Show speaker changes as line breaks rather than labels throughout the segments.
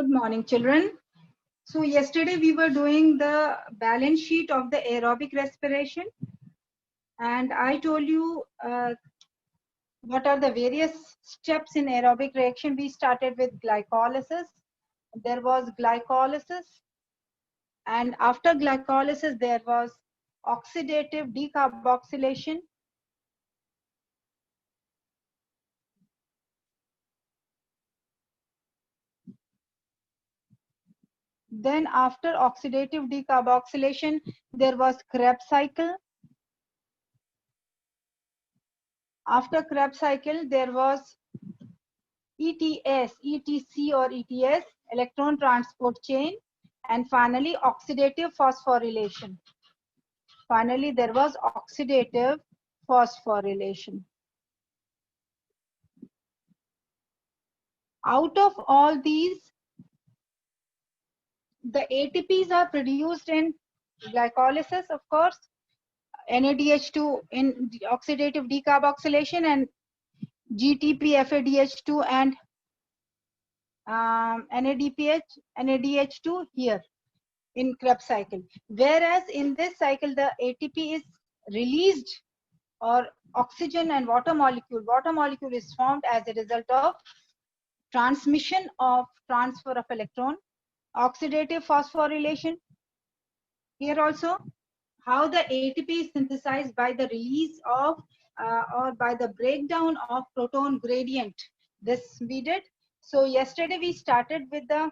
Good morning, children. So yesterday we were doing the balance sheet of the aerobic respiration, and I told you what are the various steps in aerobic reaction. We started with glycolysis. There was glycolysis, and after glycolysis there was oxidative decarboxylation. Then after oxidative decarboxylation, there was Krebs cycle. After Krebs cycle, there was ETS, ETC or ETS, electron transport chain, and finally oxidative phosphorylation. Finally, there was oxidative phosphorylation. Out of all these, the ATPs are produced in glycolysis, of course, NADH2 in oxidative decarboxylation, and GTP, FADH2, and NADH2 here in Krebs cycle. Whereas in this cycle, the ATP is released, or oxygen and water molecule. Water molecule is formed as a result of transmission of transfer of electron. Oxidative phosphorylation. Here also, how the ATP is synthesized by the release of or by the breakdown of proton gradient. This we did. So yesterday we started with the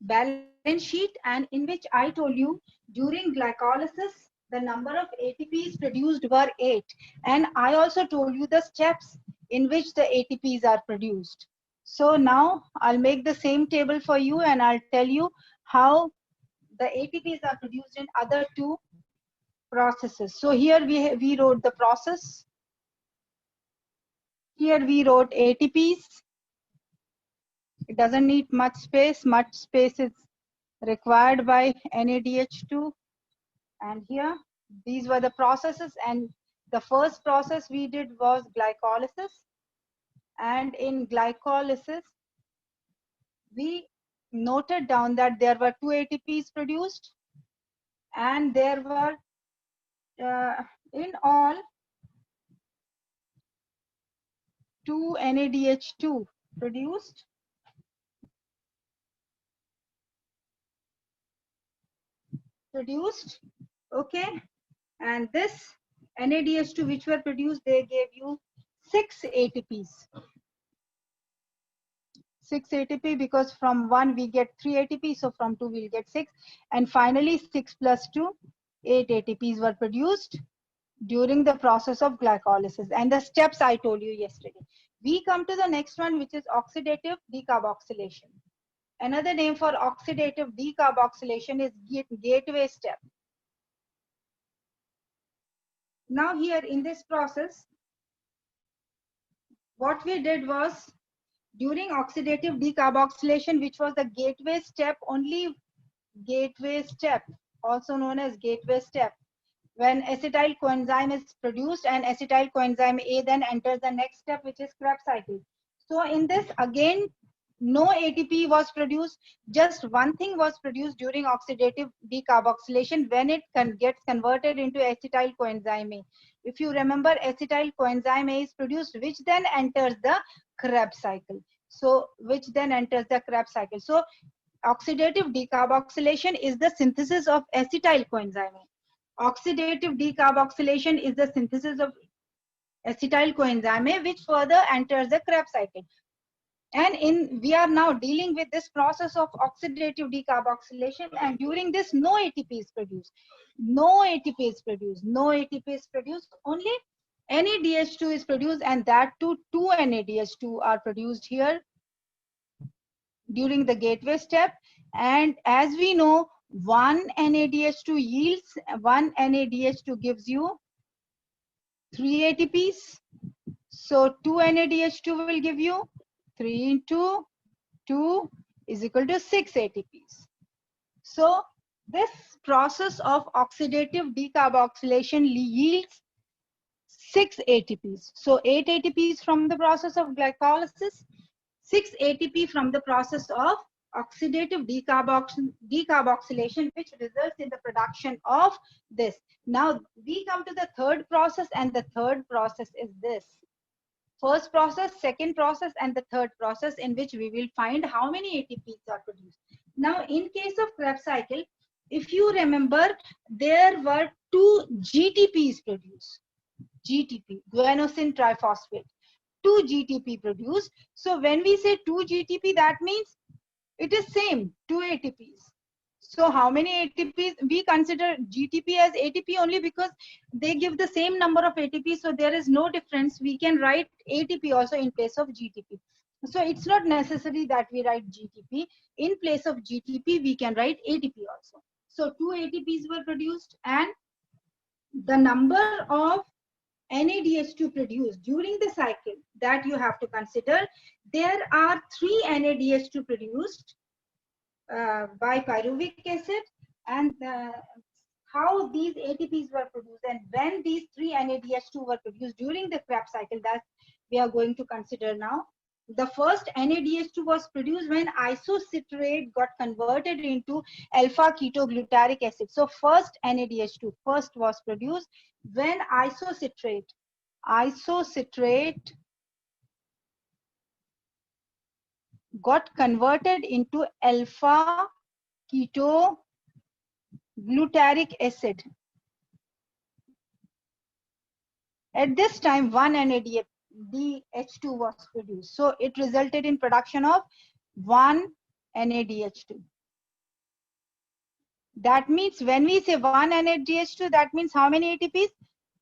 balance sheet, and in which I told you during glycolysis the number of ATPs produced were 8, and I also told you the steps in which the ATPs are produced. So now I'll make the same table for you, and I'll tell you how the ATPs are produced in other two processes. So here we wrote the process. Here we wrote ATPs. It doesn't need much space. Much space is required by NADH2. And here, these were the processes. And the first process we did was glycolysis. And in glycolysis, we noted down that there were 2 ATPs produced. And there were, in all, 2 NADH2 produced. Okay, and this NADH2 which were produced, they gave you 6 ATPs. 6 ATP, because from 1 we get 3 ATP, so from 2 we'll get 6, and finally 6 plus 2, 8 ATPs were produced during the process of glycolysis, and the steps I told you yesterday. We come to the next one, which is oxidative decarboxylation. Another name for oxidative decarboxylation is gateway step. Now here in this process, what we did was, during oxidative decarboxylation, which was the gateway step, only gateway step, also known as gateway step, when acetyl coenzyme is produced and acetyl coenzyme A then enters the next step, which is Krebs cycle. So in this, again, no ATP was produced, just one thing was produced during oxidative decarboxylation when it gets converted into acetyl coenzyme A. If you remember, acetyl coenzyme A is produced, which then enters the Krebs cycle. So which then enters the Krebs cycle. So oxidative decarboxylation is the synthesis of acetyl coenzyme A. Oxidative decarboxylation is the synthesis of acetyl coenzyme A, which further enters the Krebs cycle. And we are now dealing with this process of oxidative decarboxylation, and during this no ATP is produced. No ATP is produced. No ATP is produced. Only NADH2 is produced, and that too 2 NADH2 are produced here during the gateway step. And as we know, 1 NADH2 yields, 1 NADH2 gives you 3 ATPs. So 2 NADH2 will give you 3 into 2 is equal to 6 ATPs. So this process of oxidative decarboxylation yields 6 ATPs. So 8 ATPs from the process of glycolysis, 6 ATP from the process of oxidative decarboxylation, which results in the production of this. Now we come to the third process, and the third process is this. First process, second process, and the third process, in which we will find how many ATPs are produced. Now, in case of Krebs cycle, if you remember, there were 2 GTPs produced. GTP, guanosine triphosphate. 2 GTP produced. So when we say 2 GTP, that means it is same, 2 ATPs. So how many ATPs? We consider GTP as ATP only because they give the same number of ATP. So there is no difference. We can write ATP also in place of GTP. So it's not necessary that we write GTP. In place of GTP, we can write ATP also. So 2 ATPs were produced, and the number of NADH2 produced during the cycle that you have to consider. There are 3 NADH2 produced by pyruvic acid, and how these ATPs were produced and when these 3 NADH2 were produced during the Krebs cycle, that we are going to consider now. The first NADH2 was produced when isocitrate got converted into alpha ketoglutaric acid. So first NADH2 first was produced when isocitrate got converted into alpha ketoglutaric acid. At this time, 1 NADH2 was produced. So it resulted in production of 1 NADH2. That means when we say 1 NADH2, that means how many ATPs?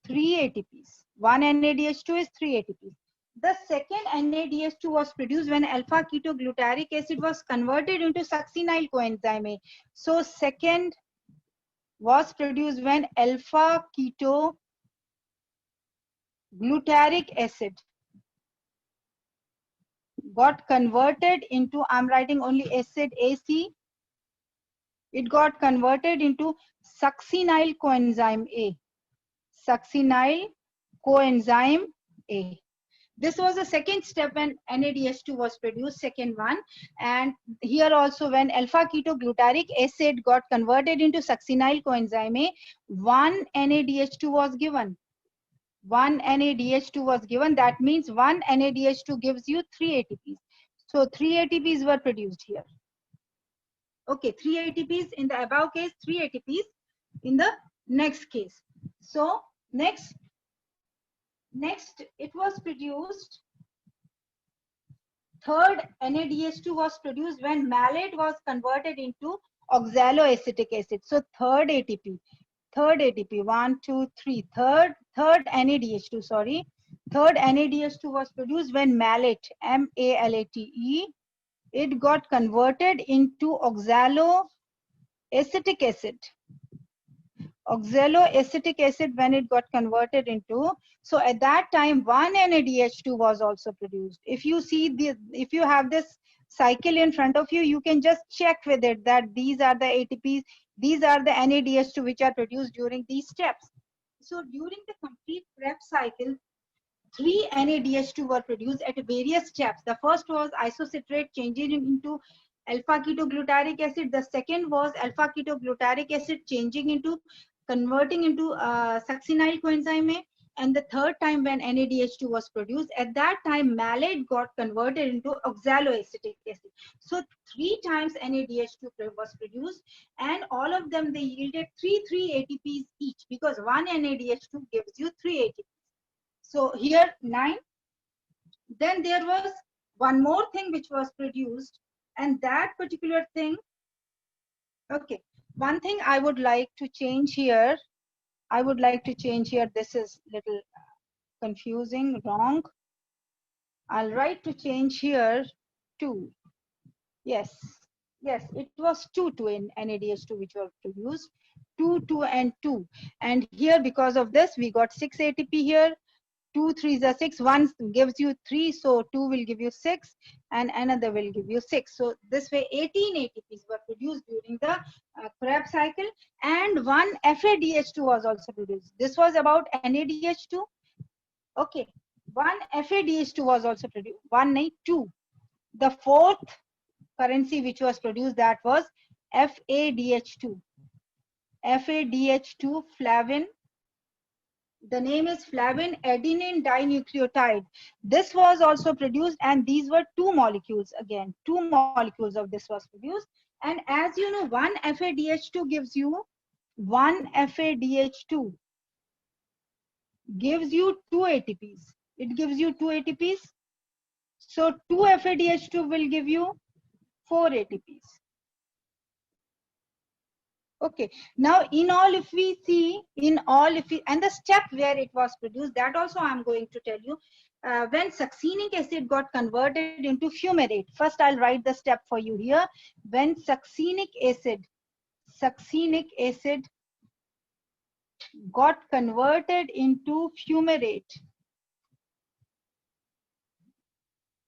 3 ATPs. 1 NADH2 is 3 ATPs. The second NADH2 was produced when alpha ketoglutaric acid was converted into succinyl coenzyme A. So second was produced when alpha ketoglutaric acid got converted into, I'm writing only acid AC. It got converted into succinyl coenzyme A. Succinyl coenzyme A. This was the second step when NADH2 was produced, second one. And here also when alpha ketoglutaric acid got converted into succinyl coenzyme A, 1 NADH2 was given. 1 NADH2 was given. That means 1 NADH2 gives you 3 ATPs. So 3 ATPs were produced here. Okay, 3 ATPs in the above case, 3 ATPs in the next case. So next it was produced, third NADH2 was produced when malate was converted into oxaloacetic acid. So third ATP, 1, 2, 3, third NADH2, sorry. Third NADH2 was produced when malate, MALATE, it got converted into oxaloacetic acid. Oxaloacetic acid when it got converted into, so at that time 1 NADH2 was also produced. If you see if you have this cycle in front of you, you can just check with it that these are the ATPs, these are the NADH2 which are produced during these steps. So during the complete Krebs cycle, 3 NADH2 were produced at various steps. The first was isocitrate changing into alpha ketoglutaric acid. The second was alpha ketoglutaric acid changing into, converting into succinyl coenzyme A. And the third time when NADH2 was produced, at that time malate got converted into oxaloacetic acid. So 3 times NADH2 was produced, and all of them they yielded 3 ATPs each, because 1 NADH2 gives you 3 ATPs. So here 9. Then there was one more thing which was produced, and that particular thing, okay, one thing I would like to change here. This is little confusing, wrong. I'll write to change here 2. Yes, it was 2 in NADH2 which were produced, 2 and 2. And here because of this we got 6 ATP here. 2 3s are 6, 1 gives you 3, so 2 will give you 6 and another will give you 6. So this way 18 ATPs were produced during the Krebs cycle, and 1 FADH2 was also produced. This was about NADH2. Okay, 1 FADH2 was also produced, 2. The fourth currency which was produced, that was FADH2. FADH2, flavin. The name is flavin adenine dinucleotide. This was also produced, and these were two molecules. Again, two molecules of this was produced. And as you know, one FADH2 gives you two ATPs. It gives you two ATPs. So two FADH2 will give you four ATPs. Okay. Now, in all, if we see, and the step where it was produced, that also I'm going to tell you. When succinic acid got converted into fumarate, first I'll write the step for you here. When succinic acid got converted into fumarate,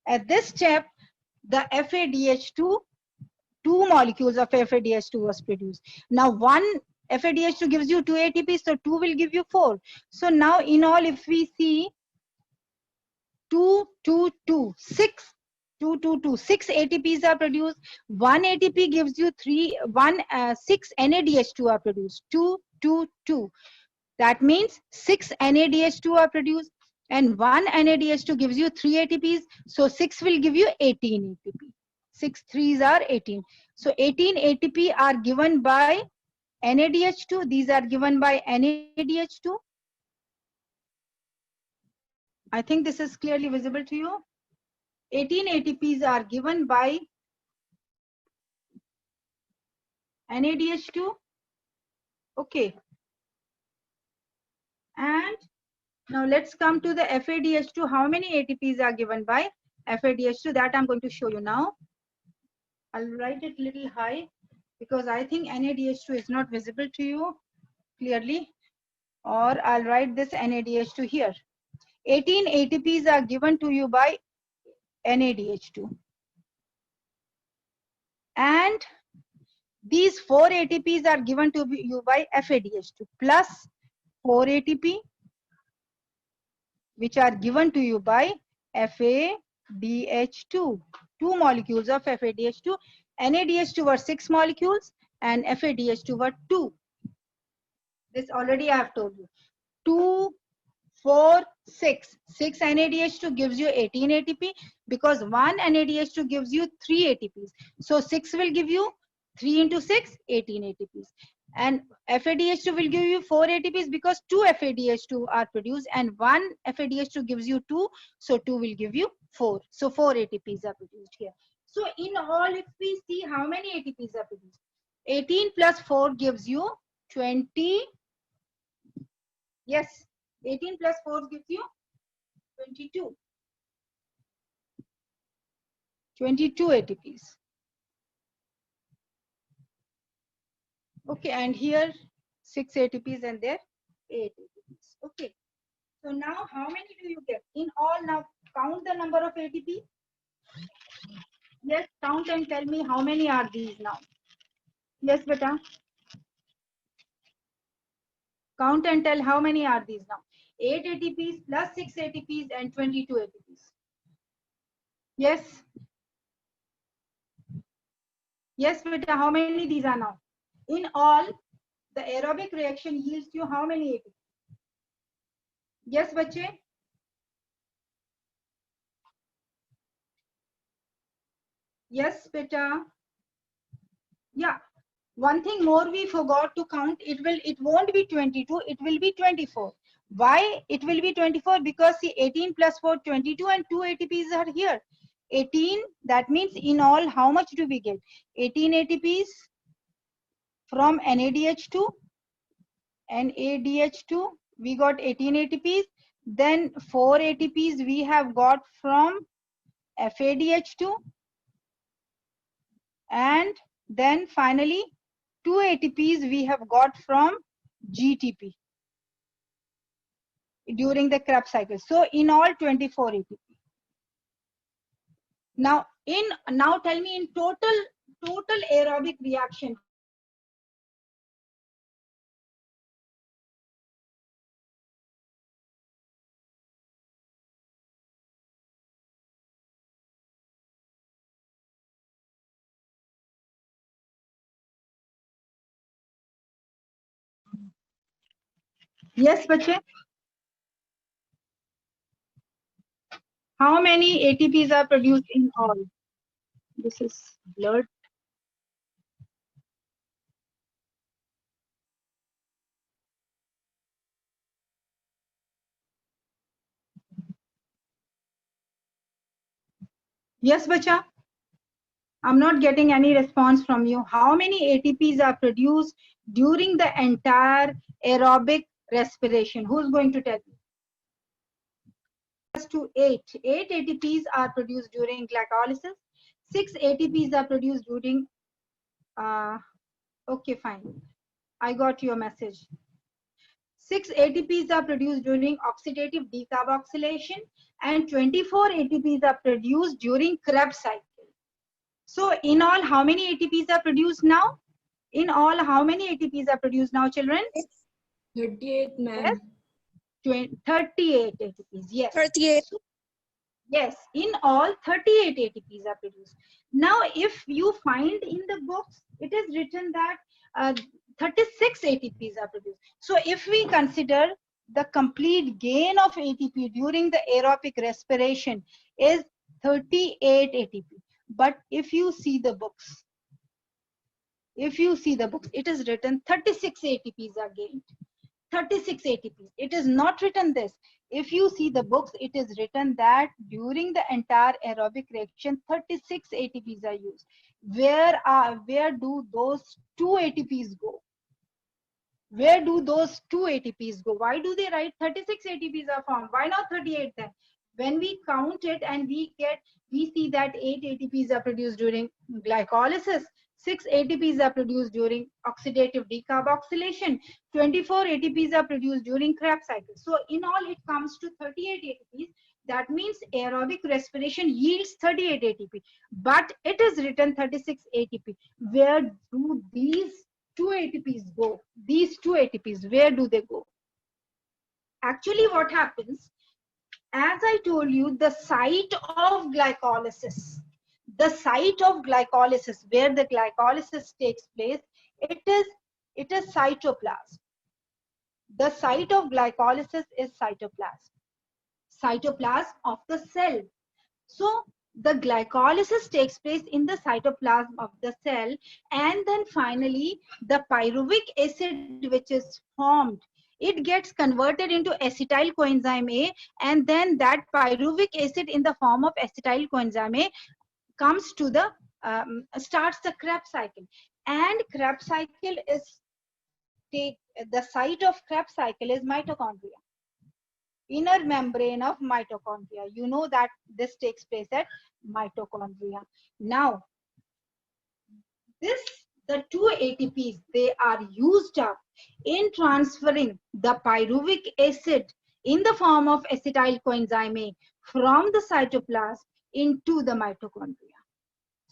at this step, the FADH2, two molecules of FADH2 was produced. Now, one FADH2 gives you two ATPs, so two will give you four. So now, in all, if we see 2, 2, 2, 6, 2, 2, 2, 6 ATPs are produced. One ATP gives you 6 NADH2 are produced. 2, 2, 2. That means 6 NADH2 are produced, and one NADH2 gives you 3 ATPs. So 6 will give you 18 ATP. 6 3s are 18. So 18 ATP are given by NADH2. These are given by NADH2. I think this is clearly visible to you. 18 ATPs are given by NADH2. Okay. And now let's come to the FADH2. How many ATPs are given by FADH2? That I'm going to show you now. I'll write it a little high because I think NADH2 is not visible to you clearly. Or I'll write this NADH2 here. 18 ATPs are given to you by NADH2. And these 4 ATPs are given to you by FADH2 plus 4 ATP, which are given to you by FADH2. Two molecules of FADH2. NADH2 were 6 molecules and FADH2 were 2. This already I have told you. 2, 4, 6. 6 NADH2 gives you 18 ATP because one NADH2 gives you 3 ATPs. So 6 will give you 3 into 6, 18 ATPs. And FADH2 will give you 4 ATPs because 2 FADH2 are produced and one FADH2 gives you 2. So 2 will give you 4. So 4 ATPs are produced here. So in all, if we see how many ATPs are produced, 18 plus 4 gives you 20. Yes, 18 plus 4 gives you 22. 22 ATPs. Okay, and here 6 ATPs and there 8 ATPs. Okay, so now how many do you get? In all, now count the number of ATP. Yes, count and tell me how many are these now. Yes, beta. Count and tell how many are these now. 8 ATPs plus 6 ATPs and 22 ATPs. Yes. Yes, beta, how many these are now? In all, the aerobic reaction yields you how many ATP? Yes, bache? Yes, beta. Yeah. One thing more we forgot to count. It won't be 22. It will be 24. Why it will be 24? Because see, 18 plus 4, 22, and 2 ATPs are here. 18. That means in all, how much do we get? 18 ATPs from NADH2. NADH2. We got 18 ATPs. Then 4 ATPs we have got from FADH2. And then finally 2 ATPs we have got from GTP during the Krebs cycle. So in all 24 ATP. Now tell me in total aerobic reaction Yes, bache. How many ATPs are produced in all? This is blurred. Yes, bacha. I'm not getting any response from you. How many ATPs are produced during the entire aerobic respiration? Who's going to tell me? To 8. 8 ATPs are produced during glycolysis. 6 ATPs are produced during, okay, fine. I got your message. 6 ATPs are produced during oxidative decarboxylation and 24 ATPs are produced during Krebs cycle. So in all, how many ATPs are produced now? In all, how many ATPs are produced now, children?
38, ma'am.
Yes, 38 ATPs. Yes.
38.
So, yes, in all, 38 ATPs are produced. Now, if you find in the books, it is written that 36 ATPs are produced. So, if we consider the complete gain of ATP during the aerobic respiration is 38 ATP. But if you see the books, it is written 36 ATPs are gained. 36 ATPs. It is not written this. If you see the books, it is written that during the entire aerobic reaction, 36 ATPs are used. Where do those 2 ATPs go? Where do those 2 ATPs go? Why do they write 36 ATPs are formed? Why not 38 then? When we count it and we see that 8 ATPs are produced during glycolysis, 6 ATPs are produced during oxidative decarboxylation, 24 ATPs are produced during Krebs cycle. So in all, it comes to 38 ATPs. That means aerobic respiration yields 38 ATP, but it is written 36 ATP. Where do these 2 ATPs go? These 2 ATPs, where do they go? Actually, what happens, as I told you, the site of glycolysis, where the glycolysis takes place, it is cytoplasm. The site of glycolysis is cytoplasm of the cell. So the glycolysis takes place in the cytoplasm of the cell, and then finally the pyruvic acid which is formed, it gets converted into acetyl coenzyme A, and then that pyruvic acid in the form of acetyl coenzyme A comes to the starts the Krebs cycle. And Krebs cycle is the site of Krebs cycle is mitochondria, inner membrane of mitochondria. You know that this takes place at mitochondria. Now, the 2 ATPs, they are used up in transferring the pyruvic acid in the form of acetyl coenzyme A from the cytoplasm into the mitochondria.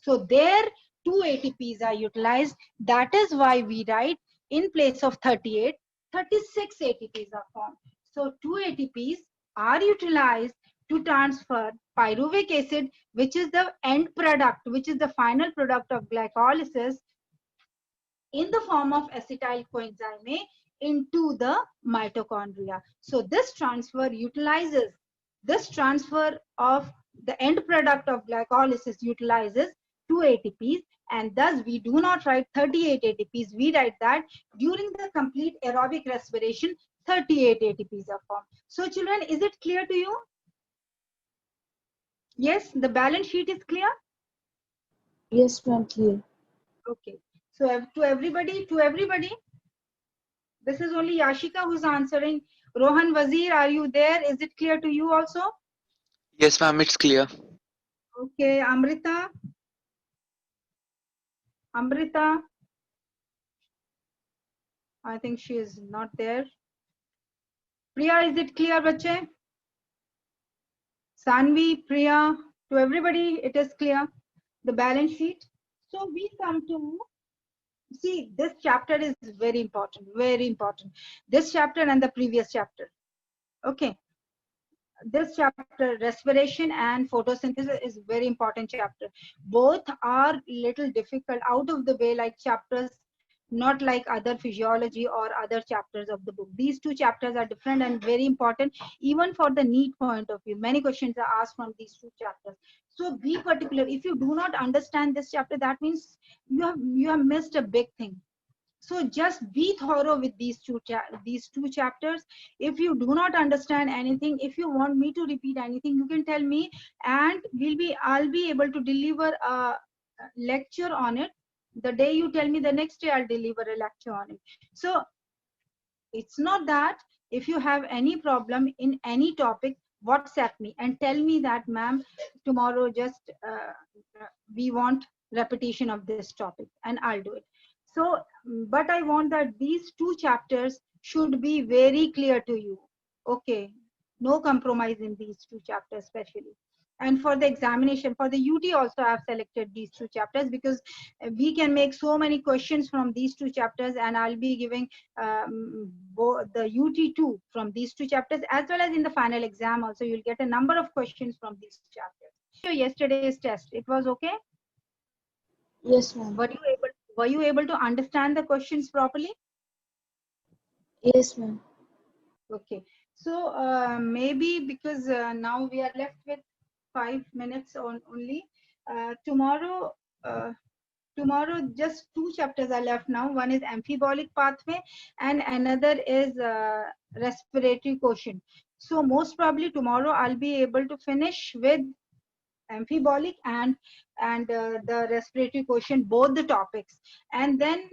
So there 2 ATPs are utilized. That is why we write in place of 38, 36 ATPs are formed. So 2 ATPs are utilized to transfer pyruvic acid, which is the end product, which is the final product of glycolysis, in the form of acetyl coenzyme A into the mitochondria. So this transfer of the end product of glycolysis utilizes 2 ATPs, and thus we do not write 38 ATPs. We write that during the complete aerobic respiration, 38 ATPs are formed. So children, is it clear to you? Yes, the balance sheet is clear?
Yes, ma'am, clear.
Okay. So to everybody, this is only Yashika who's answering. Rohan Wazir, are you there? Is it clear to you also?
Yes, ma'am, it's clear.
Okay, Amrita, I think she is not there. Priya, is it clear, bache? Sanvi, Priya, to everybody, it is clear, the balance sheet. So we come to, see, this chapter is very important, very important. This chapter and the previous chapter. Okay. This chapter, respiration and photosynthesis, is very important chapter. Both are little difficult, out of the way, like chapters not like other physiology or other chapters of the book. These two chapters are different and very important, even for the NEET point of view. Many questions are asked from these two chapters. So be particular. If you do not understand this chapter, that means you have missed a big thing. So just be thorough with these two chapters. If you do not understand anything, if you want me to repeat anything, you can tell me, and I'll be able to deliver a lecture on it. The day you tell me, the next day I'll deliver a lecture on it. So it's not that. If you have any problem in any topic, WhatsApp me and tell me that, ma'am, tomorrow just we want repetition of this topic, and I'll do it. So, but I want that these two chapters should be very clear to you. Okay, no compromise in these two chapters, especially. And for the examination, for the UT also, I have selected these two chapters because we can make so many questions from these two chapters, and I'll be giving the UT2 from these two chapters, as well as in the final exam also, you'll get a number of questions from these chapters. So yesterday's test, it was okay?
Yes, ma'am.
Were you able to understand the questions properly?
Yes, ma'am.
Okay. So maybe because now we are left with 5 minutes only. Tomorrow, just two chapters are left now. One is amphibolic pathway and another is respiratory quotient. So most probably tomorrow I'll be able to finish with amphibolic and the respiratory quotient, both the topics. And then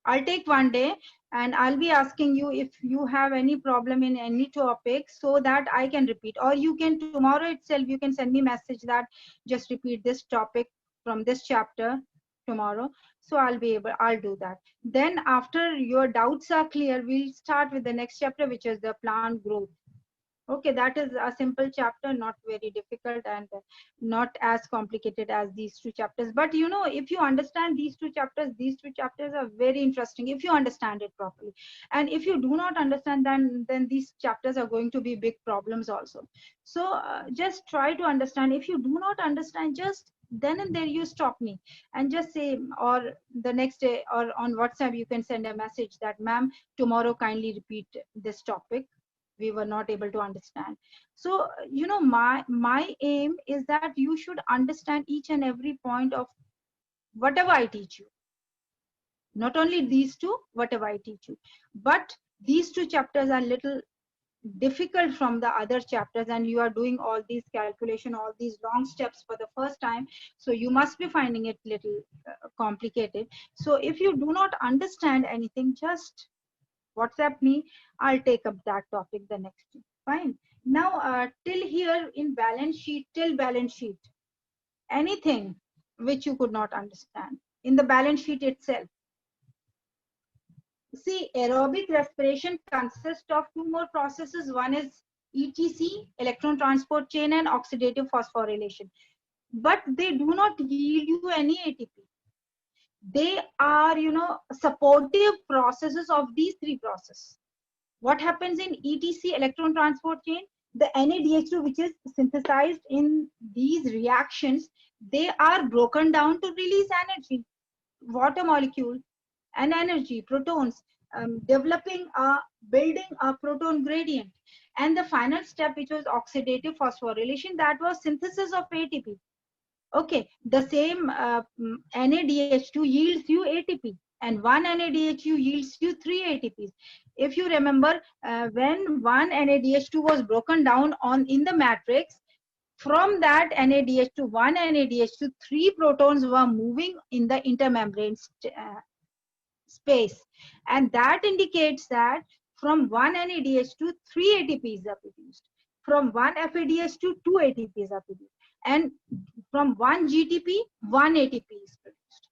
I'll take one day and I'll be asking you if you have any problem in any topic so that I can repeat. Or you can, tomorrow itself, you can send me message that just repeat this topic from this chapter tomorrow. So I'll do that. Then after your doubts are clear, we'll start with the next chapter, which is the plant growth. Okay, that is a simple chapter, not very difficult and not as complicated as these two chapters. But you know, if you understand these two chapters are very interesting if you understand it properly. And if you do not understand, then these chapters are going to be big problems also. So just try to understand. If you do not understand, just then and there you stop me and just say, or the next day or on WhatsApp, you can send a message that, ma'am, tomorrow kindly repeat this topic, we were not able to understand. So you know, my aim is that you should understand each and every point of whatever I teach you, not only these two, whatever I teach you. But these two chapters are little difficult from the other chapters, and you are doing all these calculation, all these long steps for the first time, so you must be finding it little complicated. So if you do not understand anything, just WhatsApp me. I'll take up that topic the next day. Fine. Now, till here in balance sheet, anything which you could not understand in the balance sheet itself. See, aerobic respiration consists of two more processes. One is ETC, electron transport chain, and oxidative phosphorylation. But they do not yield you any ATP. They are, you know, supportive processes of these three processes. What happens in ETC, electron transport chain? The NADH2, which is synthesized in these reactions, they are broken down to release energy, water molecule and energy, protons, building a proton gradient. And the final step, which was oxidative phosphorylation, that was synthesis of ATP. Okay, the same NADH2 yields you ATP, and one NADH2 yields you 3 ATPs. If you remember, when one NADH2 was broken down in the matrix, from that NADH2, one NADH2, 3 protons were moving in the intermembrane space. And that indicates that from one NADH2, 3 ATPs are produced. From one FADH2, 2 ATPs are produced. And from one GTP, 1 ATP is produced.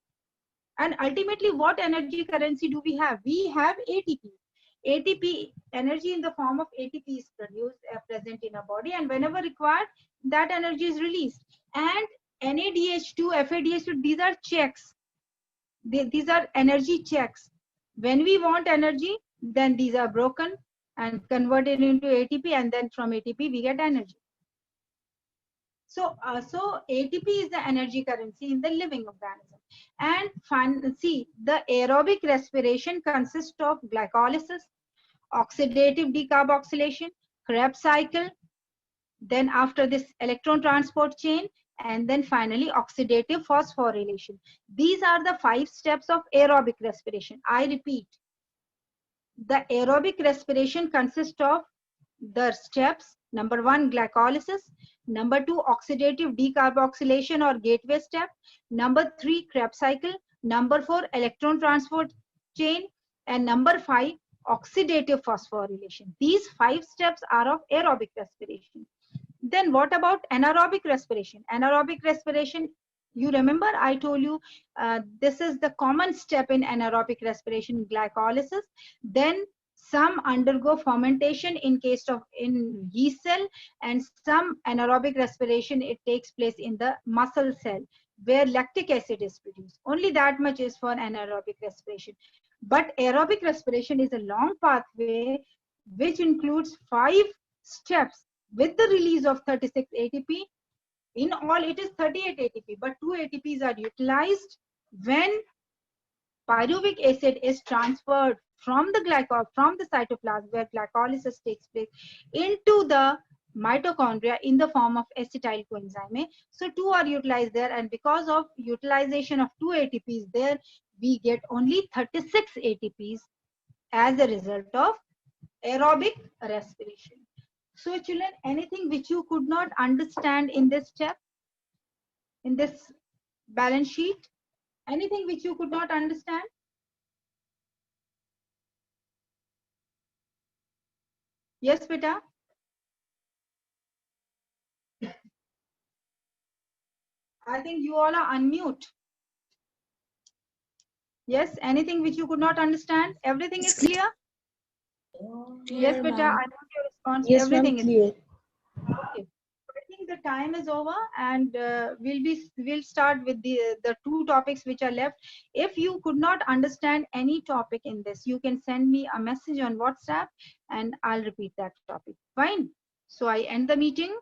And ultimately, what energy currency do we have? We have ATP. ATP, energy in the form of ATP is produced, present in a body, and whenever required, that energy is released. And NADH2, FADH2, these are checks. These are energy checks. When we want energy, then these are broken and converted into ATP, and then from ATP we get energy. So ATP is the energy currency in the living organism. And see, the aerobic respiration consists of glycolysis, oxidative decarboxylation, Krebs cycle, then after this electron transport chain, and then finally oxidative phosphorylation. These are the 5 steps of aerobic respiration. I repeat, the aerobic respiration consists of the steps: number 1, glycolysis; number 2, oxidative decarboxylation or gateway step; number 3, Krebs cycle; number 4, electron transport chain; and number 5, oxidative phosphorylation. These 5 steps are of aerobic respiration. Then what about anaerobic respiration? Anaerobic respiration, you remember I told you this is the common step in anaerobic respiration, glycolysis. Then some undergo fermentation in case of in yeast cell, and some anaerobic respiration, it takes place in the muscle cell where lactic acid is produced. Only that much is for anaerobic respiration. But aerobic respiration is a long pathway which includes 5 steps with the release of 36 ATP. In all, it is 38 ATP, but 2 ATPs are utilized when pyruvic acid is transferred from the cytoplasm where glycolysis takes place into the mitochondria in the form of acetyl coenzyme A. So 2 are utilized there, and because of utilization of 2 ATPs there, we get only 36 ATPs as a result of aerobic respiration. So children, anything which you could not understand in this step, in this balance sheet, anything which you could not understand? Yes, beta? I think you all are unmute. Yes, anything which you could not understand? Everything is clear? Yes, beta, I want your response.
Yes,
Everything
ma'am,
is
clear.
okay. I think the time is over, and we'll start with the 2 topics which are left. If you could not understand any topic in this, you can send me a message on WhatsApp and I'll repeat that topic. Fine. So I end the meeting.